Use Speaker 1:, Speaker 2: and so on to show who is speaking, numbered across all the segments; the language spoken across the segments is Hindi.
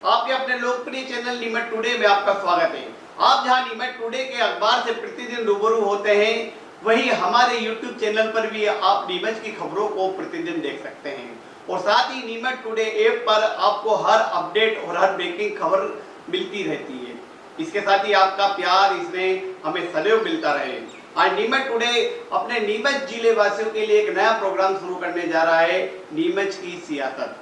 Speaker 1: आपके अपने लोकप्रिय चैनल नीमच टुडे में आपका स्वागत है। आप जहां नीमच टुडे के अखबार से प्रतिदिन रूबरू होते हैं, वहीं हमारे YouTube चैनल पर भी आप नीमच की खबरों को प्रतिदिन देख सकते हैं और साथ ही नीमच टुडे ऐप पर आपको हर अपडेट और हर ब्रेकिंग खबर मिलती रहती है। इसके साथ ही आपका प्यार इसमें हमें सदैव मिलता रहे। आज नीमच टुडे अपने नीमच जिले वासियों के लिए एक नया प्रोग्राम शुरू करने जा रहा है, नीमच की सियासत।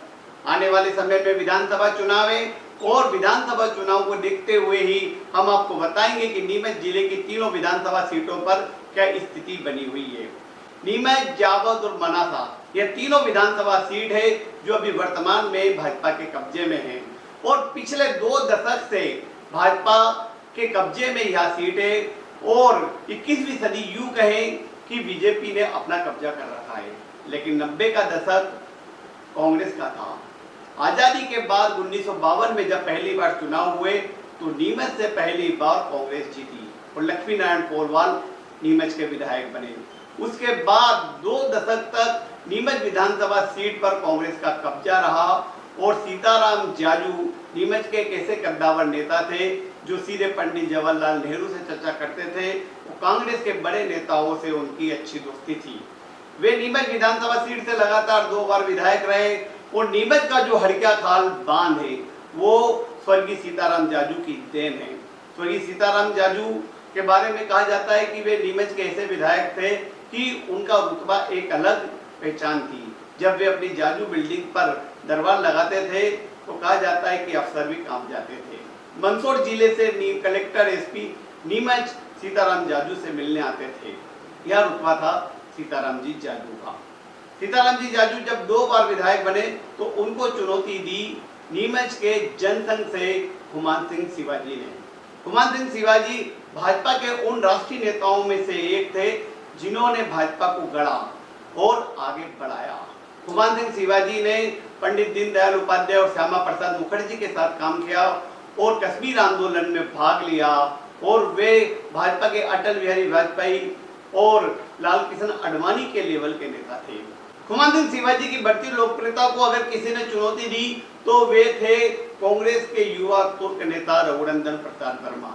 Speaker 1: आने वाले समय में विधानसभा चुनाव है और विधानसभा चुनाव को देखते हुए ही हम आपको बताएंगे कि नीमच जिले की तीनों विधानसभा सीटों पर क्या स्थिति बनी हुई है। नीमच, जावद और मनासा यह तीनों विधानसभा सीट है जो अभी वर्तमान में भाजपा के कब्जे में है और पिछले 2 दशक से भाजपा के कब्जे में यह सीट है और 21वीं सदी यूं कहें कि बीजेपी ने अपना कब्जा कर रखा है। लेकिन 90 का दशक कांग्रेस का था। आजादी के बाद 1952 में जब पहली बार चुनाव हुए तो नीमच से पहली बार कांग्रेस जीती और लक्ष्मी नारायण पोलवाल नीमच के विधायक बने। उसके बाद 2 दशक तक नीमच विधानसभा सीट पर कांग्रेस का कब्जा रहा और सीताराम जाजू नीमच के कैसे कद्दावर नेता थे जो सीधे पंडित जवाहरलाल नेहरू से चर्चा करते थे। वो कांग्रेस के बड़े नेताओं से उनकी अच्छी दोस्ती थी। वे नीमच विधानसभा सीट से लगातार 2 बार विधायक रहे और नीमच का जो हड़किया खाल बांध है वो स्वर्गीय सीताराम जाजू की देन है। स्वर्गीय सीताराम जाजू के बारे में कहा जाता है कि वे नीमच के ऐसे विधायक थे कि उनका रुतबा एक अलग पहचान थी। जब वे अपनी जाजू बिल्डिंग पर दरबार लगाते थे तो कहा जाता है कि अफसर भी काम जाते थे। मंदसौर जिले से कलेक्टर एसपी नीमच सीताराम जाजू से मिलने आते थे। यह रुतबा था सीताराम जी जाजू का। सीताराम जी जाजू जब 2 बार विधायक बने तो उनको चुनौती दी नीमच के जनसंघ से हुमान सिंह शिवाजी ने। हुमान सिंह शिवाजी भाजपा के उन राष्ट्रीय नेताओं में से एक थे जिन्होंने भाजपा को गढ़ा और आगे बढ़ाया। हुमान सिंह शिवाजी ने पंडित दीनदयाल उपाध्याय और श्यामा प्रसाद मुखर्जी के साथ काम किया और कश्मीर आंदोलन में भाग लिया और वे भाजपा के अटल बिहारी वाजपेयी और लाल कृष्ण आडवाणी के लेवल के नेता थे। हुमान सिंह शिवाजी की बढ़ती लोकप्रियता को अगर किसी ने चुनौती दी तो वे थे कांग्रेस के युवा तुर्क नेता रघुनंदन प्रसाद वर्मा।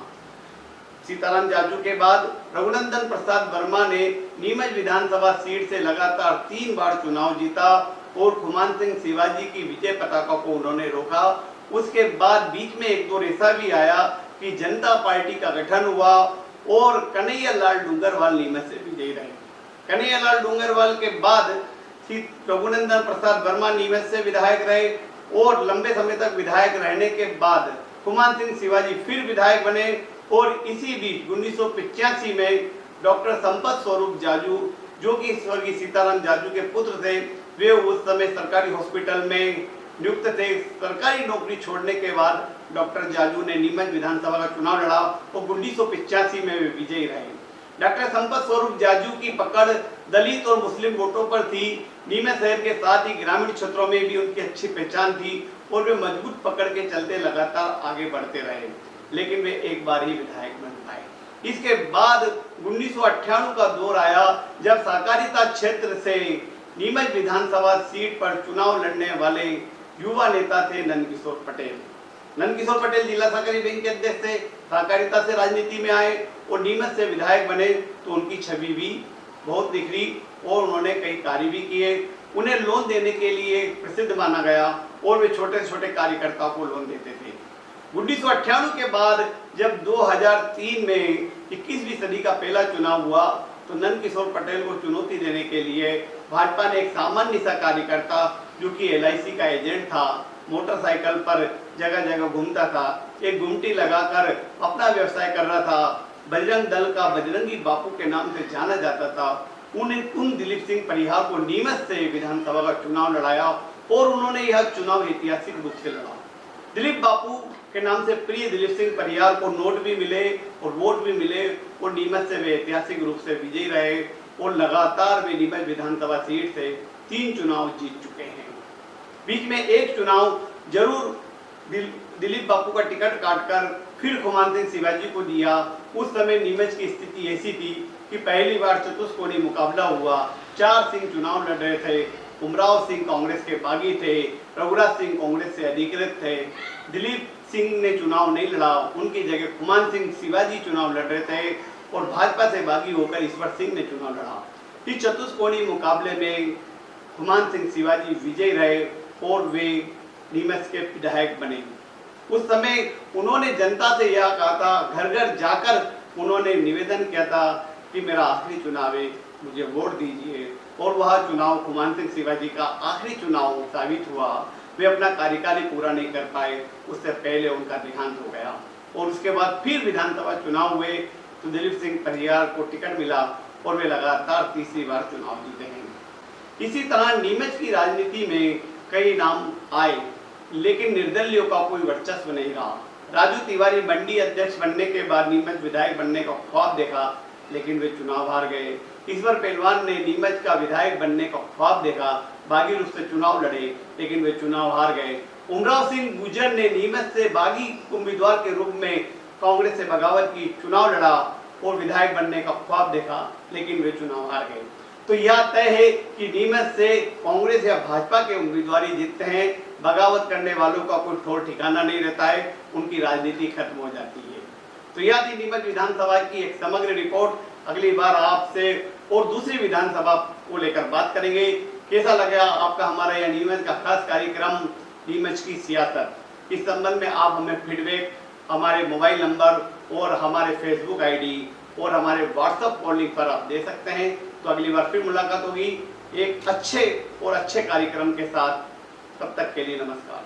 Speaker 1: सीताराम जाजू के बाद रघुनंदन प्रसाद वर्मा ने नीमच विधानसभा सीट से लगातार 3 बार चुनाव जीता और हुमान सिंह शिवाजी की विजय पताका को उन्होंने रोका। उसके बाद बीच में 1-2 ऐसा भी आया कि जनता पार्टी का गठन हुआ और कन्हैया लाल डूंगरवाल नीमच से विजयी रहे। कन्हैया लाल डूंगरवाल के बाद रघुनंदन प्रसाद वर्मा नीमच से विधायक रहे और लंबे समय तक विधायक रहने के बाद हुमान सिंह शिवाजी फिर विधायक बने और इसी बीच 1985 में डॉक्टर संपत स्वरूप जाजू जो कि स्वर्गीय सीताराम जाजू के पुत्र थे, वे उस समय सरकारी हॉस्पिटल में नियुक्त थे। सरकारी नौकरी छोड़ने के बाद डॉक्टर जाजू ने नीमच विधानसभा का चुनाव लड़ा और 1985 में वे विजयी रहे। डॉक्टर संपत स्वरूप जाजू की पकड़ दलित और मुस्लिम वोटों पर थी। नीमच शहर के साथ ही ग्रामीण क्षेत्रों में भी उनकी अच्छी पहचान थी और वे मजबूत पकड़ के चलते लगातार आगे बढ़ते रहे, लेकिन वे एक बार ही विधायक बन पाए। इसके बाद 1998 का दौर आया जब सहकारिता क्षेत्र से नीमच विधानसभा सीट पर चुनाव लड़ने वाले युवा नेता थे नंदकिशोर पटेल। नंदकिशोर पटेल जिला सहकारी बैंक के अध्यक्ष थे, सहकारिता से राजनीति में आए और नीमच से विधायक बने तो उनकी छवि भी बहुत निखरी और उन्होंने कई कार्य भी किए। उन्हें लोन देने के लिए प्रसिद्ध माना गया और वे छोटे छोटे कार्यकर्ताओं को लोन देते थे। 1998 के बाद जब 2003 में 21वीं सदी का पहला चुनाव हुआ तो नंदकिशोर पटेल को चुनौती देने के लिए भाजपा ने एक सामान्य सा कार्यकर्ता जो कि LIC का एजेंट था, मोटरसाइकिल पर जगह जगह घूमता था, एक गुमटी लगाकर अपना व्यवसाय कर रहा था, बजरंग दल का बजरंगी बापू के नाम से जाना जाता था, उन दिलीप सिंह परिहार को नीमच से विधानसभा का चुनाव लड़ाया और उन्होंने यह चुनाव ऐतिहासिक रूप से लड़ा। दिलीप बापू के नाम से प्रिय दिलीप सिंह परिहार को नोट भी मिले और वोट भी मिले और नीमच से वे ऐतिहासिक रूप से विजयी रहे और लगातार वे नीमच विधानसभा सीट से 3 चुनाव जीत चुके हैं। बीच में एक चुनाव जरूर दिलीप बापू का टिकट काटकर फिर हुमान सिंह शिवाजी को दिया। उस समय नीमच की स्थिति ऐसी थी कि पहली बार चतुष्कोणीय मुकाबला हुआ, 4 सिंह चुनाव लड़ रहे थे उमराव सिंह कांग्रेस के बागी थे, रघुराज सिंह कांग्रेस से अधिकृत थे, दिलीप सिंह ने चुनाव नहीं लड़ा, उनकी जगह खुमान सिंह शिवाजी चुनाव लड़ रहे थे और भाजपा से बागी होकर ईश्वर सिंह ने चुनाव लड़ा। इस चतुष्कोणीय मुकाबले में खुमान सिंह शिवाजी विजयी रहे और वे नीमच के विधायक बने। उस समय उन्होंने जनता से यह कहा था, घर घर जाकर उन्होंने निवेदन किया था कि मेरा आखिरी चुनाव है, मुझे वोट दीजिए, और वह चुनाव खुमान सिंह शिवाजी का आखिरी चुनाव साबित हुआ। वे अपना कार्यकाल ही पूरा नहीं कर पाए, उससे पहले उनका देहांत हो गया और उसके बाद फिर विधानसभा चुनाव हुए तो दिलीप सिंह परिहार को टिकट मिला और वे लगातार तीसरी बार चुनाव जीते हैं। इसी तरह नीमच की राजनीति में कई नाम आए लेकिन निर्दलीयों का कोई वर्चस्व नहीं रहा। राजू तिवारी मंडी अध्यक्ष बनने के बाद नीमच विधायक बनने का ख्वाब देखा लेकिन वे चुनाव हार गए। ईश्वर पहलवान ने नीमच का विधायक बनने का ख्वाब देखा, बागी रूप से चुनाव लड़े लेकिन वे चुनाव हार गए। उमराव सिंह गुर्जर ने नीमच से बागी उम्मीदवार के रूप में कांग्रेस से बगावत की, चुनाव लड़ा और विधायक बनने का ख्वाब देखा लेकिन वे चुनाव हार गए। तो यह तय है कि नीमच से कांग्रेस या भाजपा के उम्मीदवार जीतते हैं, बगावत करने वालों का कोई ठोर ठिकाना नहीं रहता है, उनकी राजनीति खत्म हो जाती है। तो यह थी नीमच विधानसभा की एक समग्र रिपोर्ट। अगली बार आपसे और दूसरी विधानसभा को लेकर बात करेंगे। कैसा लगा आपका हमारा यह नीमच का खास कार्यक्रम नीमच की सियासत? इस संबंध में आप हमें फीडबैक हमारे मोबाइल नंबर और हमारे फेसबुक आईडी और हमारे व्हाट्सएप कॉलिंग पर आप दे सकते हैं। तो अगली बार फिर मुलाकात होगी एक अच्छे कार्यक्रम के साथ। तब तक के लिए नमस्कार।